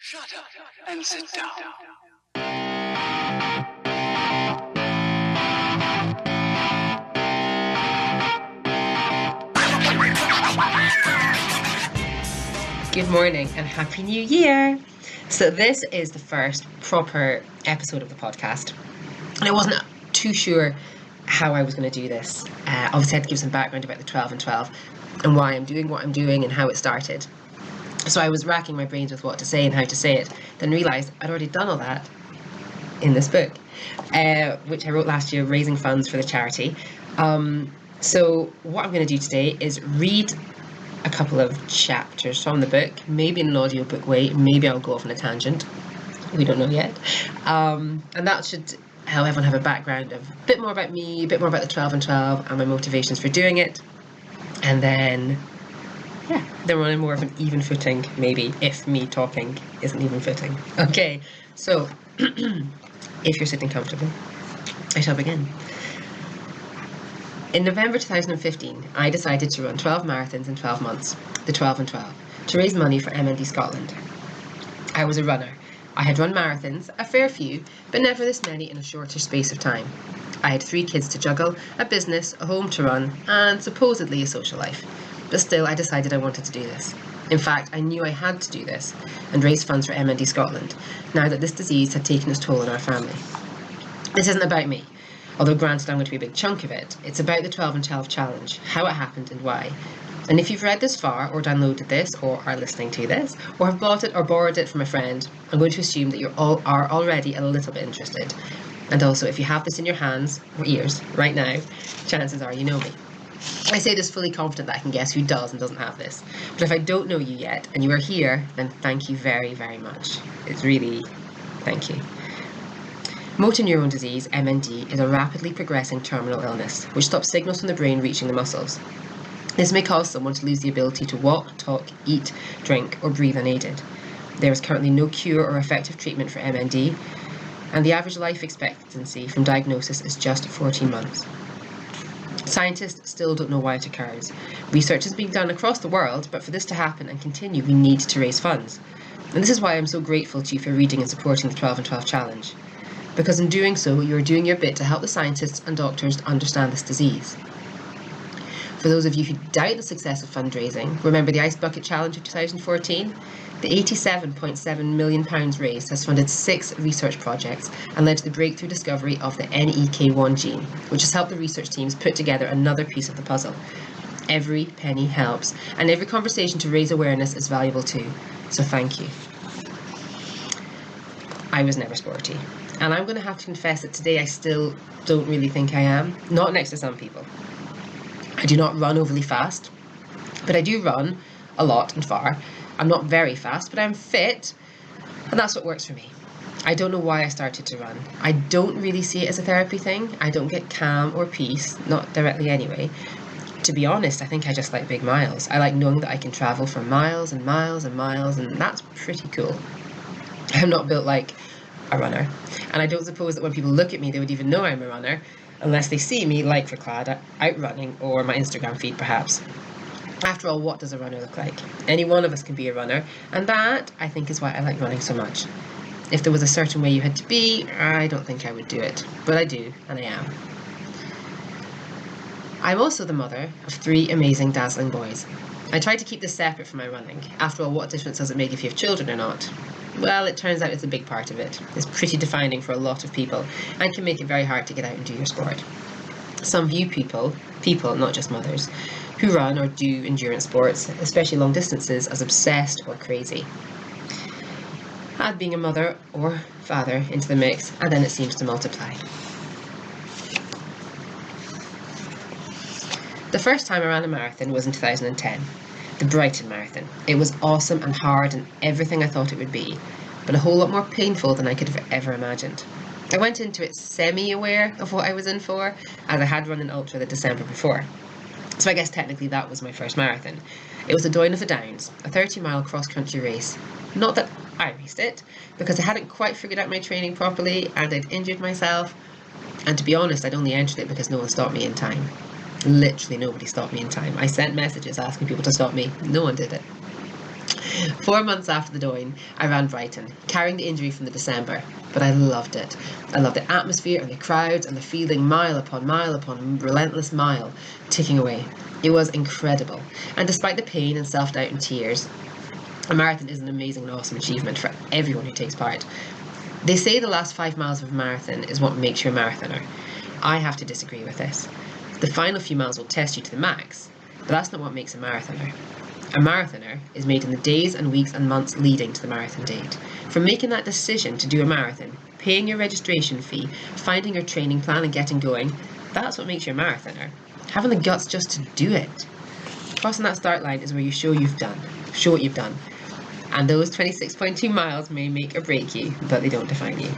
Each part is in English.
Shut up and sit down. Good morning and Happy New Year! So this is the first proper episode of the podcast, and I wasn't too sure how I was going to do this. Obviously I had to give some background about the 12 and 12 and why I'm doing what I'm doing and how it started. So I was racking my brains with what to say and how to say it, then realised I'd already done all that in this book, which I wrote last year, raising funds for the charity. So what I'm going to do today is read a couple of chapters from the book, maybe in an audiobook way, maybe I'll go off on a tangent, we don't know yet, and that should help everyone have a background of a bit more about me, a bit more about the 12 and 12 and my motivations for doing it, and then we're on more of an even footing, maybe, if me talking isn't even footing. Okay, so if you're sitting comfortably, I shall begin. In November 2015, I decided to run 12 marathons in 12 months, the 12 and 12, to raise money for MND Scotland. I was a runner. I had run marathons, a fair few, but never this many in a shorter space of time. I had 3 kids to juggle, a business, a home to run, and supposedly a social life. But still, I decided I wanted to do this. In fact, I knew I had to do this and raise funds for MND Scotland, now that this disease had taken its toll on our family. This isn't about me. Although granted I'm going to be a big chunk of it, it's about the 12 and 12 challenge, how it happened and why. And if you've read this far, or downloaded this, or are listening to this, or have bought it or borrowed it from a friend, I'm going to assume that you are already a little bit interested. And also, if you have this in your hands, or ears, right now, chances are you know me. I say this fully confident that I can guess who does and doesn't have this. But if I don't know you yet, and you are here, then thank you very, very much. It's really, thank you. Motor neuron disease, MND, is a rapidly progressing terminal illness, which stops signals from the brain reaching the muscles. This may cause someone to lose the ability to walk, talk, eat, drink, or breathe unaided. There is currently no cure or effective treatment for MND, and the average life expectancy from diagnosis is just 14 months. Scientists still don't know why it occurs. Research is being done across the world, but for this to happen and continue, we need to raise funds. And this is why I'm so grateful to you for reading and supporting the 12 and 12 challenge. Because in doing so, you're doing your bit to help the scientists and doctors understand this disease. For those of you who doubt the success of fundraising, remember the Ice Bucket Challenge of 2014? The £87.7 million raised has funded 6 research projects and led to the breakthrough discovery of the NEK1 gene, which has helped the research teams put together another piece of the puzzle. Every penny helps, and every conversation to raise awareness is valuable too, so thank you. I was never sporty. And I'm going to have to confess that today I still don't really think I am, not next to some people. I do not run overly fast, but I do run a lot and far. I'm not very fast, but I'm fit, and that's what works for me. I don't know why I started to run. I don't really see it as a therapy thing. I don't get calm or peace, not directly anyway. To be honest, I think I just like big miles. I like knowing that I can travel for miles and miles and miles, and that's pretty cool. I'm not built like a runner, and I don't suppose that when people look at me they would even know I'm a runner unless they see me, like for Clad, out running, or my Instagram feed perhaps. After all, what does a runner look like? Any one of us can be a runner, and that, I think, is why I like running so much. If there was a certain way you had to be, I don't think I would do it, but I do, and I am. I'm also the mother of 3 amazing, dazzling boys. I try to keep this separate from my running. After all, what difference does it make if you have children or not? Well, it turns out it's a big part of it. It's pretty defining for a lot of people and can make it very hard to get out and do your sport. Some view people, not just mothers, who run or do endurance sports, especially long distances, as obsessed or crazy. Add being a mother or father into the mix, and then it seems to multiply. The first time I ran a marathon was in 2010. The Brighton Marathon. It was awesome and hard and everything I thought it would be, but a whole lot more painful than I could have ever imagined. I went into it semi-aware of what I was in for, as I had run an ultra the December before. So I guess technically that was my first marathon. It was the Doyne of the Downs, a 30-mile cross-country race. Not that I raced it, because I hadn't quite figured out my training properly and I'd injured myself. And to be honest, I'd only entered it because no one stopped me in time. Literally nobody stopped me in time. I sent messages asking people to stop me. No one did it. 4 months after the Doyne, I ran Brighton, carrying the injury from the December, but I loved it. I loved the atmosphere and the crowds and the feeling mile upon relentless mile ticking away. It was incredible, and despite the pain and self-doubt and tears, a marathon is an amazing and awesome achievement for everyone who takes part. They say the last 5 miles of a marathon is what makes you a marathoner. I have to disagree with this. The final few miles will test you to the max, but that's not what makes a marathoner. A marathoner is made in the days and weeks and months leading to the marathon date. From making that decision to do a marathon, paying your registration fee, finding your training plan and getting going, that's what makes you a marathoner. Having the guts just to do it. Crossing that start line is where you show what you've done. And those 26.2 miles may make or break you, but they don't define you.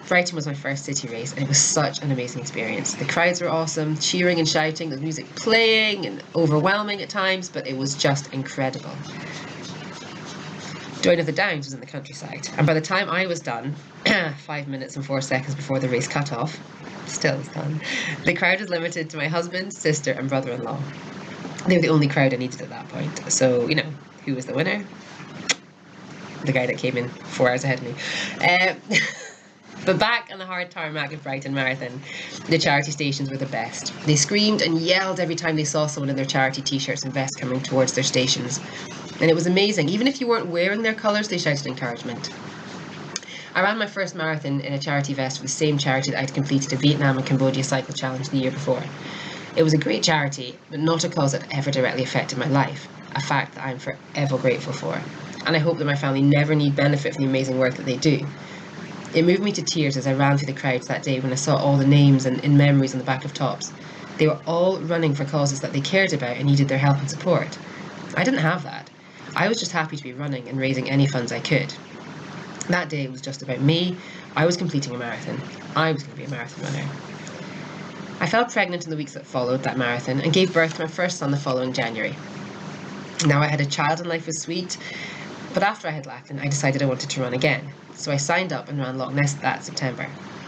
Brighton was my first city race, and it was such an amazing experience. The crowds were awesome, cheering and shouting, the music playing and overwhelming at times, but it was just incredible. Doyne of the Downs was in the countryside, and by the time I was done, 5 minutes and 4 seconds before the race cut off, still was done, the crowd was limited to my husband, sister and brother-in-law. They were the only crowd I needed at that point, so, who was the winner? The guy that came in 4 hours ahead of me. But back on the hard tarmac of Brighton Marathon, the charity stations were the best. They screamed and yelled every time they saw someone in their charity t-shirts and vests coming towards their stations. And it was amazing. Even if you weren't wearing their colours, they shouted encouragement. I ran my first marathon in a charity vest for the same charity that I'd completed a Vietnam and Cambodia cycle challenge the year before. It was a great charity, but not a cause that ever directly affected my life, a fact that I'm forever grateful for. And I hope that my family never need benefit from the amazing work that they do. It moved me to tears as I ran through the crowds that day when I saw all the names and in memories on the back of tops. They were all running for causes that they cared about and needed their help and support. I didn't have that. I was just happy to be running and raising any funds I could. That day it was just about me. I was completing a marathon. I was going to be a marathon runner. I fell pregnant in the weeks that followed that marathon and gave birth to my first son the following January. Now I had a child and life was sweet, but after I had Lachlan, I decided I wanted to run again. So I signed up and ran Loch Ness that September.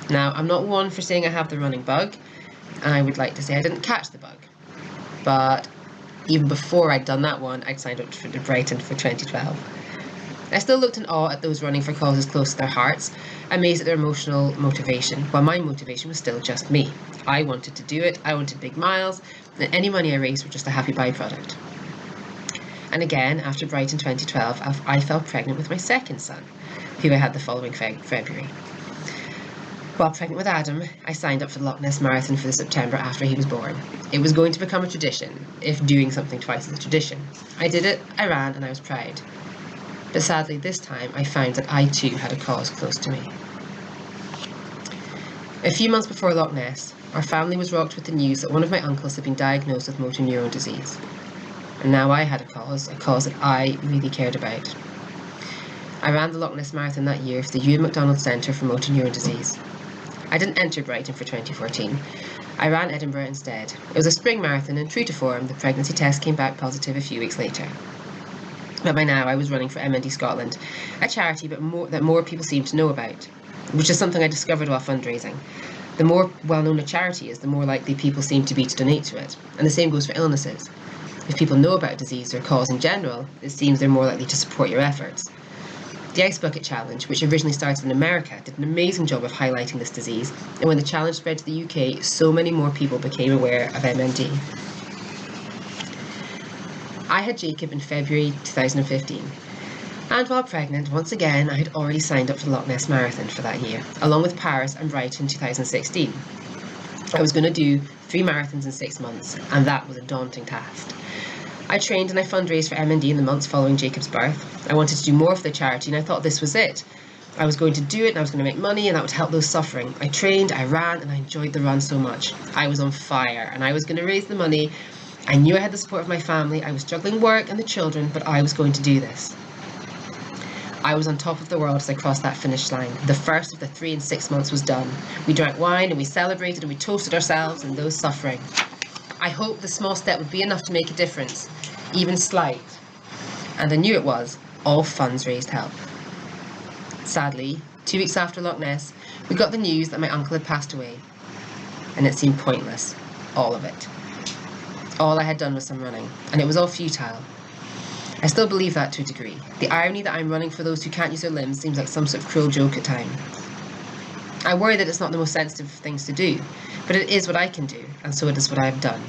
Now, I'm not one for saying I have the running bug, and I would like to say I didn't catch the bug. But even before I'd done that one, I'd signed up for Brighton for 2012. I still looked in awe at those running for causes close to their hearts, amazed at their emotional motivation, while my motivation was still just me. I wanted to do it, I wanted big miles, and any money I raised was just a happy byproduct. And again, after Brighton 2012, I fell pregnant with my second son, who I had the following February. While pregnant with Adam, I signed up for the Loch Ness Marathon for the September after he was born. It was going to become a tradition, if doing something twice is a tradition. I did it, I ran, and I was proud. But sadly, this time, I found that I too had a cause close to me. A few months before Loch Ness, our family was rocked with the news that one of my uncles had been diagnosed with motor neuron disease. And now I had a cause that I really cared about. I ran the Loch Ness Marathon that year for the Ewan MacDonald Centre for Motor Neuron Disease. I didn't enter Brighton for 2014. I ran Edinburgh instead. It was a spring marathon, and true to form, the pregnancy test came back positive a few weeks later. But by now I was running for MND Scotland, a charity that more people seem to know about, which is something I discovered while fundraising. The more well-known a charity is, the more likely people seem to be to donate to it, and the same goes for illnesses. If people know about disease or cause in general, it seems they're more likely to support your efforts. The Ice Bucket Challenge, which originally started in America, did an amazing job of highlighting this disease, and when the challenge spread to the UK, so many more people became aware of MND. I had Jacob in February 2015, and while pregnant, once again, I had already signed up for the Loch Ness Marathon for that year, along with Paris and Brighton 2016. I was going to do 3 marathons in 6 months, and that was a daunting task. I trained and I fundraised for MND in the months following Jacob's birth. I wanted to do more for the charity, and I thought this was it. I was going to do it and I was going to make money, and that would help those suffering. I trained, I ran, and I enjoyed the run so much. I was on fire and I was going to raise the money. I knew I had the support of my family. I was juggling work and the children, but I was going to do this. I was on top of the world as I crossed that finish line. The first of the 3 and 6 months was done. We drank wine and we celebrated and we toasted ourselves and those suffering. I hoped the small step would be enough to make a difference, even slight. And I knew it was. All funds raised help. Sadly, 2 weeks after Loch Ness, we got the news that my uncle had passed away. And it seemed pointless. All of it. All I had done was some running, and it was all futile. I still believe that to a degree. The irony that I'm running for those who can't use their limbs seems like some sort of cruel joke at times. I worry that it's not the most sensitive things to do, but it is what I can do, and so it is what I have done.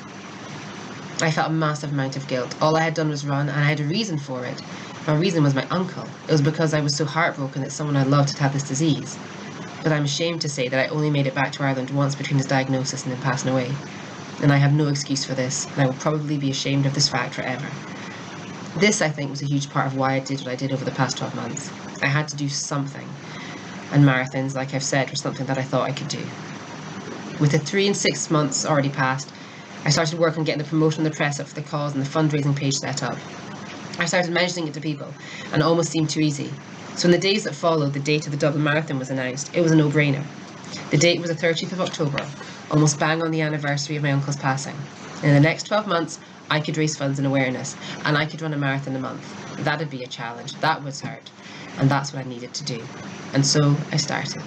I felt a massive amount of guilt. All I had done was run, and I had a reason for it. My reason was my uncle. It was because I was so heartbroken that someone I loved had had this disease. But I'm ashamed to say that I only made it back to Ireland once between his diagnosis and him passing away. And I have no excuse for this, and I will probably be ashamed of this fact forever. This, I think, was a huge part of why I did what I did over the past 12 months. I had to do something. And marathons, like I've said, were something that I thought I could do. With the 3 and 6 months already passed, I started work on getting the promotion and the press up for the cause and the fundraising page set up. I started mentioning it to people, and it almost seemed too easy. So in the days that followed, the date of the Dublin Marathon was announced. It was a no-brainer. The date was the 30th of October, almost bang on the anniversary of my uncle's passing. And in the next 12 months, I could raise funds and awareness, and I could run a marathon a month. That'd be a challenge. That would hurt. And that's what I needed to do. And so I started.